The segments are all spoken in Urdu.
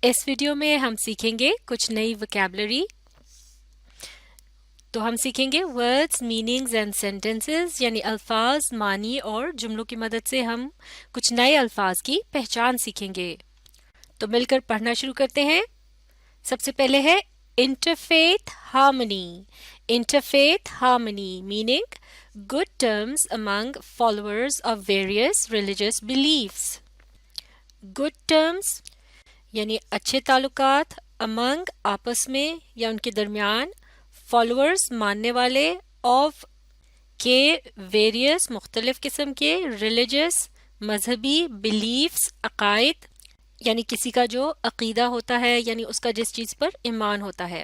اس ویڈیو میں ہم سیکھیں گے کچھ نئی وکیبلری. تو ہم سیکھیں گے ورڈز، میننگز اینڈ سینٹینسز، یعنی الفاظ، معنی اور جملوں کی مدد سے ہم کچھ نئے الفاظ کی پہچان سیکھیں گے. تو مل کر پڑھنا شروع کرتے ہیں. سب سے پہلے ہے interfaith harmony. Interfaith harmony meaning good terms among followers of various religious beliefs. good terms یعنی اچھے تعلقات among آپس میں یا ان کے درمیان، followers ماننے والے of کے various مختلف قسم کے religious مذہبی beliefs عقائد، یعنی کسی کا جو عقیدہ ہوتا ہے، یعنی اس کا جس چیز پر ایمان ہوتا ہے.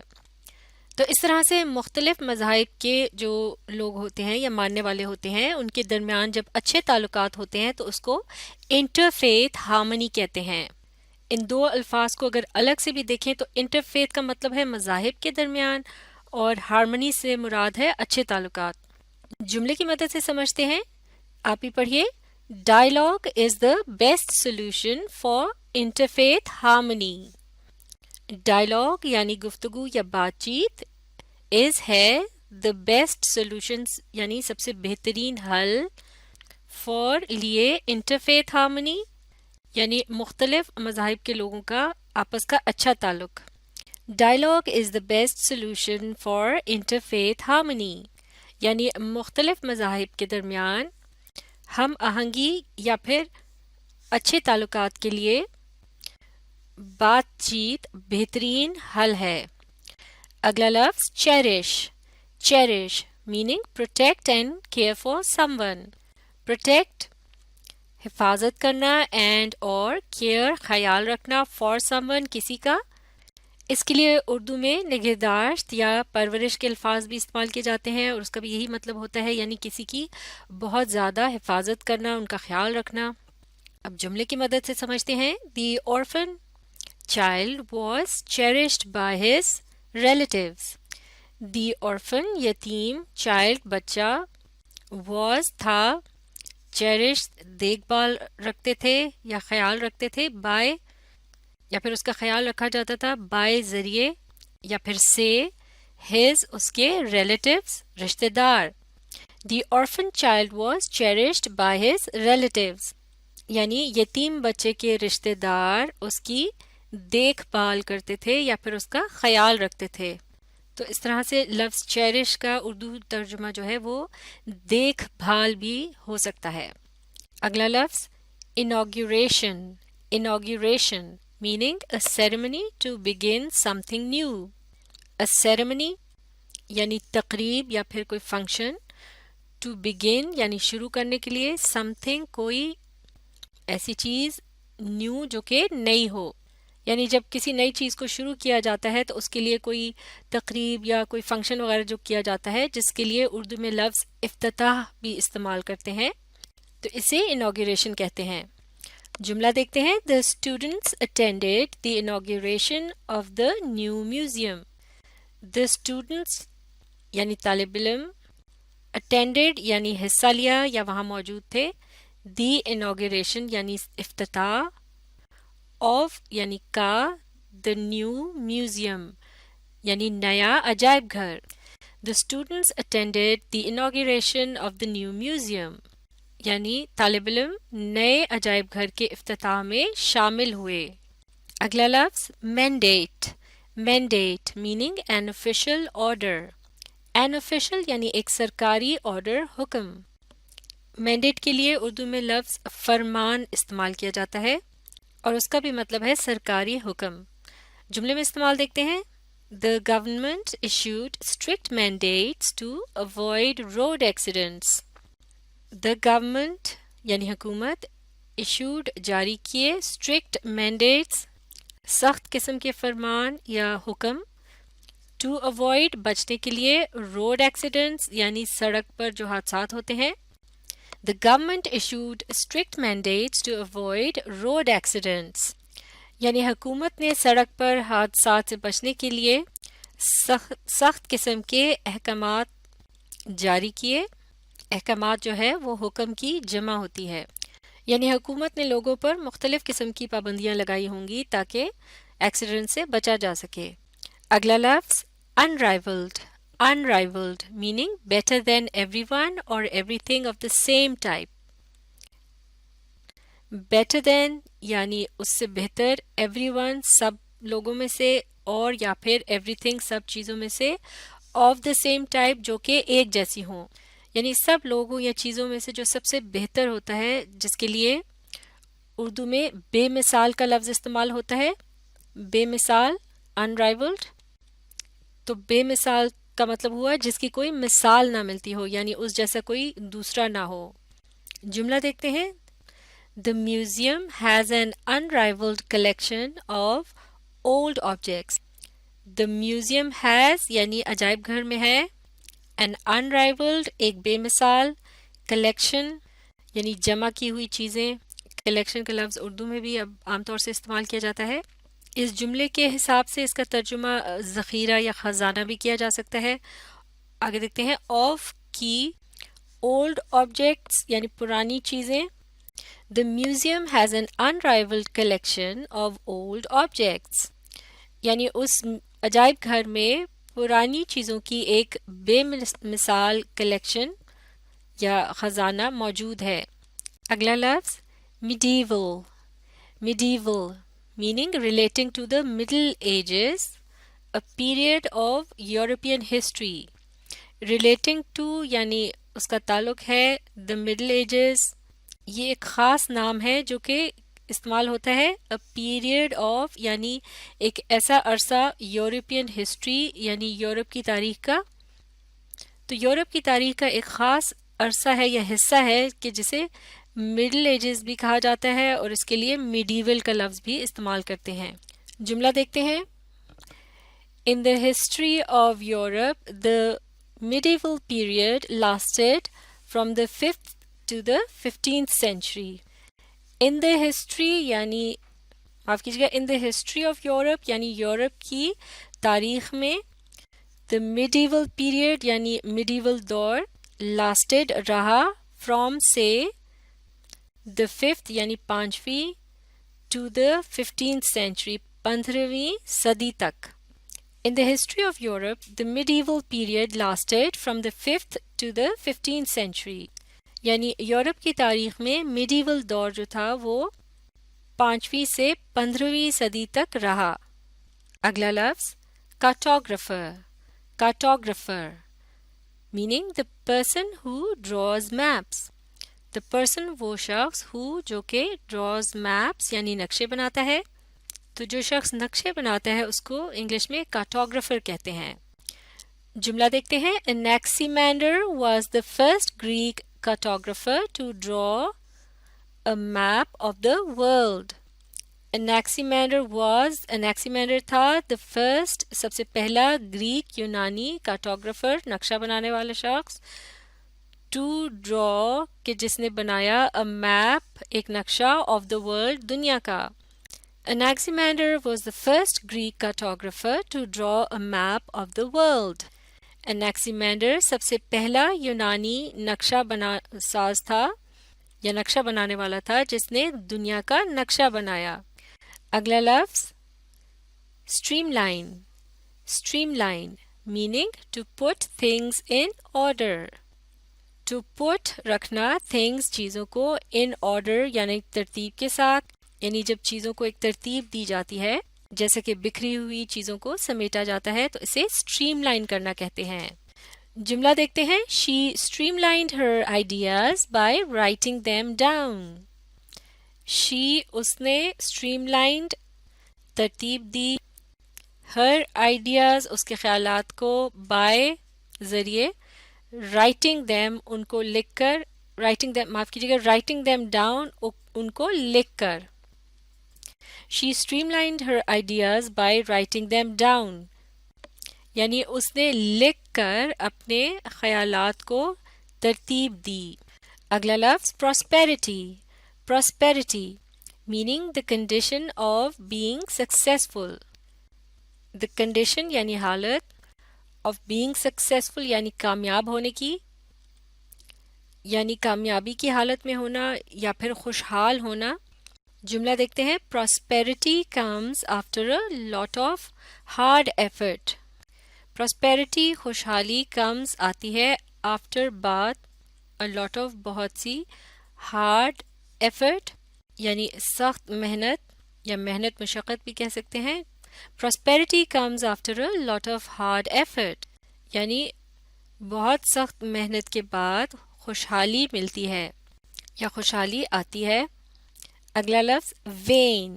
تو اس طرح سے مختلف مذاہب کے جو لوگ ہوتے ہیں یا ماننے والے ہوتے ہیں، ان کے درمیان جب اچھے تعلقات ہوتے ہیں تو اس کو انٹرفیتھ ہارمنی کہتے ہیں. ان دو الفاظ کو اگر الگ سے بھی دیکھیں تو انٹرفیتھ کا مطلب ہے مذاہب کے درمیان، اور ہارمنی سے مراد ہے اچھے تعلقات. جملے کی مدد سے سمجھتے ہیں. آپ ہی پڑھیے. Dialogue is the best solution for interfaith harmony. Dialogue یعنی گفتگو یا بات چیت، از ہے دا بیسٹ سولوشنز یعنی سب سے بہترین حل، فار لیے انٹرفیتھ ہارمنی یعنی مختلف مذاہب کے لوگوں کا آپس کا اچھا تعلق. Dialogue is the best solution for interfaith harmony یعنی مختلف مذاہب کے درمیان ہم آہنگی یا پھر اچھے تعلقات کے لیے بات چیت بہترین حل ہے. اگلا لفظ cherish. Cherish meaning protect and care for some one. Protect حفاظت کرنا، اینڈ اور کیئر خیال رکھنا، فار سم ون کسی کا. اس کے لیے اردو میں نگہداشت یا پرورش کے الفاظ بھی استعمال کیے جاتے ہیں، اور اس کا بھی یہی مطلب ہوتا ہے، یعنی کسی کی بہت زیادہ حفاظت کرنا، ان کا خیال رکھنا. اب جملے کی مدد سے سمجھتے ہیں. دی orphan child was cherished by his relatives. The orphan یتیم child بچہ was تھا cherished دیکھ بھال رکھتے تھے یا خیال رکھتے تھے by یا پھر اس کا خیال رکھا جاتا تھا by ذریعے یا پھر سے his اس کے relatives رشتے دار. دی orphan child was cherished by his relatives یعنی یتیم بچے کے رشتے دار اس کی دیکھ بھال کرتے تھے یا پھر اس کا خیال رکھتے تھے. تو اس طرح سے لفظ چیرش کا اردو ترجمہ جو ہے وہ دیکھ بھال بھی ہو سکتا ہے. اگلا لفظ inauguration. Inauguration meaning a ceremony to begin something new. A ceremony یعنی تقریب یا پھر کوئی فنکشن، ٹو بگن یعنی شروع کرنے کے لیے، سم تھنگ کوئی ایسی چیز، نیو جو کہ نئی ہو. یعنی جب کسی نئی چیز کو شروع کیا جاتا ہے تو اس کے لیے کوئی تقریب یا کوئی فنکشن وغیرہ جو کیا جاتا ہے، جس کے لیے اردو میں لفظ افتتاح بھی استعمال کرتے ہیں، تو اسے انوگریشن کہتے ہیں. جملہ دیکھتے ہیں. The students attended the inauguration of the new museum. The students یعنی طالب علم، attended یعنی حصہ لیا یا وہاں موجود تھے، the inauguration یعنی افتتاح، of یعنی کا، the new museum یعنی نیا عجائب گھر. The students attended the inauguration of the new museum یعنی طالب علم نئے عجائب گھر کے افتتاح میں شامل ہوئے. اگلا لفظ mandate. mandate meaning an official order. an official یعنی ایک سرکاری آرڈر، حکم. mandate کے لیے اردو میں لفظ فرمان استعمال کیا جاتا ہے، اور اس کا بھی مطلب ہے سرکاری حکم. جملے میں استعمال دیکھتے ہیں. The government issued strict mandates to avoid road accidents. The government یعنی حکومت، issued جاری کیے، strict mandates سخت قسم کے فرمان یا حکم، to avoid بچنے کے لیے، road accidents یعنی سڑک پر جو حادثات ہوتے ہیں. The government issued strict mandates to avoid road accidents یعنی حکومت نے سڑک پر حادثات سے بچنے کے لیے سخت قسم کے احکامات جاری کیے. احکامات جو ہے وہ حکم کی جمع ہوتی ہے، یعنی حکومت نے لوگوں پر مختلف قسم کی پابندیاں لگائی ہوں گی تاکہ ایکسیڈنٹ سے بچا جا سکے. اگلا لفظ unrivaled. Unrivaled meaning better than everyone or everything of the same type. better than یعنی اس سے بہتر, everyone سب لوگوں میں سے, اور یا پھر everything سب چیزوں میں سے, of the same type جو کہ ایک جیسی ہوں, یعنی سب لوگوں یا چیزوں میں سے جو سب سے بہتر ہوتا ہے, جس کے لیے اردو میں بے مثال کا لفظ استعمال ہوتا ہے. بے مثال unrivaled. تو بے مثال کا مطلب ہوا جس کی کوئی مثال نہ ملتی ہو, یعنی اس جیسا کوئی دوسرا نہ ہو. جملہ دیکھتے ہیں. The museum has an unrivaled collection of old objects. The museum has یعنی عجائب گھر میں ہے, an unrivaled ایک بے مثال, collection یعنی جمع کی ہوئی چیزیں. collection کا لفظ اردو میں بھی اب عام طور سے استعمال کیا جاتا ہے. اس جملے کے حساب سے اس کا ترجمہ ذخیرہ یا خزانہ بھی کیا جا سکتا ہے. آگے دیکھتے ہیں. آف کی اولڈ آبجیکٹس یعنی پرانی چیزیں. The museum has an unrivaled collection of old objects. یعنی اس عجائب گھر میں پرانی چیزوں کی ایک بے مثال کلیکشن یا خزانہ موجود ہے. اگلا لفظ medieval. medieval meaning relating to the Middle Ages, a period of European history. relating to یعنی اس کا تعلق ہے the Middle Ages. یہ ایک خاص نام ہے جو کہ استعمال ہوتا ہے a period of یعنی ایک ایسا عرصہ یورپین ہسٹری یعنی یورپ کی تاریخ کا. تو یورپ کی تاریخ کا ایک خاص عرصہ ہے یا حصہ ہے کہ جسے مڈل ایجز بھی کہا جاتا ہے, اور اس کے لیے میڈیول کا لفظ بھی استعمال کرتے ہیں. جملہ دیکھتے ہیں. In the history of Europe, the medieval period lasted from the 5th to the 15th century. In the history یعنی معاف کیجیے گا, in the history of Europe یعنی یورپ کی تاریخ میں, the medieval period یعنی medieval دور, lasted رہا, from سے the 5th یعنی 5ویں, to the 15th century 15ویں صدی تک. In the history of Europe, the medieval period lasted from the 5th to the 15th century. یعنی یورپ کی تاریخ میں میڈیول دور جو تھا وہ 5ویں سے 15ویں صدی تک رہا. اگلا لفظ cartographer. cartographer meaning the person who draws maps. the person وہ شخص who جو کہ draws maps یعنی نقشے بناتا ہے. تو جو شخص نقشے بناتا ہے اس کو انگلش میں cartographer کہتے ہیں. جملہ دیکھتے ہیں. Anaximander was the first Greek cartographer to draw a map of the world. Anaximander تھا the first سب سے پہلا گریک یونانی cartographer نقشہ بنانے والا شخص, to draw کہ جس نے بنایا a map ایک نقشہ of the world دنیا کا. Anaximander was the first Greek cartographer to draw a map of the world. Anaximander سب سے پہلا یونانی نقشہ ساز تھا یا نقشہ بنانے والا تھا جس نے دنیا کا نقشہ بنایا. اگلا لفظ streamline. streamline meaning to put things in order. to put رکھنا, things چیزوں کو, in order یعنی ترتیب کے ساتھ, یعنی جب چیزوں کو ایک ترتیب دی جاتی ہے جیسے کہ بکھری ہوئی چیزوں کو سمیٹا جاتا ہے تو اسے اسٹریم لائن کرنا کہتے ہیں. جملہ دیکھتے ہیں. She streamlined her ideas by writing them down. She اس نے streamlined ترتیب دی, her ideas اس کے خیالات کو, by ذریعے, writing them ان کو لکھ کر, writing them معاف کیجیے گا writing them down ان کو لکھ کر. She streamlined her ideas by writing them down. یعنی اس نے لکھ کر اپنے خیالات کو ترتیب دی. اگلا لفظ prosperity. prosperity meaning the condition of being successful. the condition یعنی حالت, of being successful یعنی کامیاب ہونے کی, یعنی کامیابی کی حالت میں ہونا یا پھر خوشحال ہونا. جملہ دیکھتے ہیں. Prosperity comes after a lot of hard effort. Prosperity خوشحالی comes آتی ہے after بعد a lot of بہت سی hard effort یعنی سخت محنت یا محنت مشقت بھی کہہ سکتے ہیں. Prosperity comes after a lot of hard effort یعنی بہت سخت محنت کے بعد خوشحالی ملتی ہے یا خوشحالی آتی ہے. اگلا لفظ vain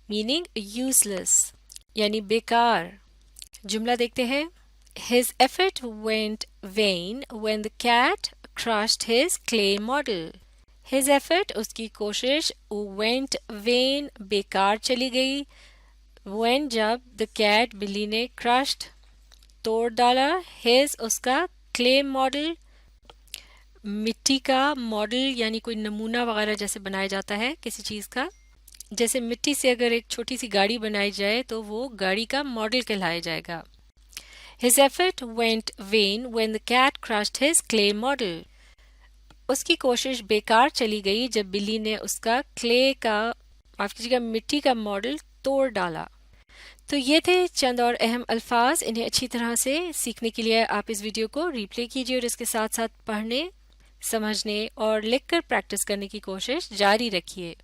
meaning useless یعنی بیکار. جملہ دیکھتے ہیں. His effort went vain when the cat crushed his clay model. His effort اس کی کوشش went vain بیکار چلی گئی when جب the cat بلی نے crushed توڑ ڈالا his اس کا clay model مٹی کا ماڈل یعنی کوئی نمونہ وغیرہ جیسے بنایا جاتا ہے کسی چیز کا. جیسے مٹی سے اگر ایک چھوٹی سی گاڑی بنائی جائے تو وہ گاڑی کا ماڈل کہلایا جائے گا. His effort went vain when the cat crushed his clay model. اس کی کوشش بیکار چلی گئی جب بلی نے اس کا معاف کیجیے گا مٹی کا ماڈل توڑ ڈالا. تو یہ تھے چند اور اہم الفاظ. انہیں اچھی طرح سے سیکھنے کے لیے آپ اس ویڈیو کو ری پلے کیجیے اور اس کے ساتھ ساتھ پڑھنے، سمجھنے اور لکھ کر پریکٹس کرنے کی کوشش جاری رکھیے.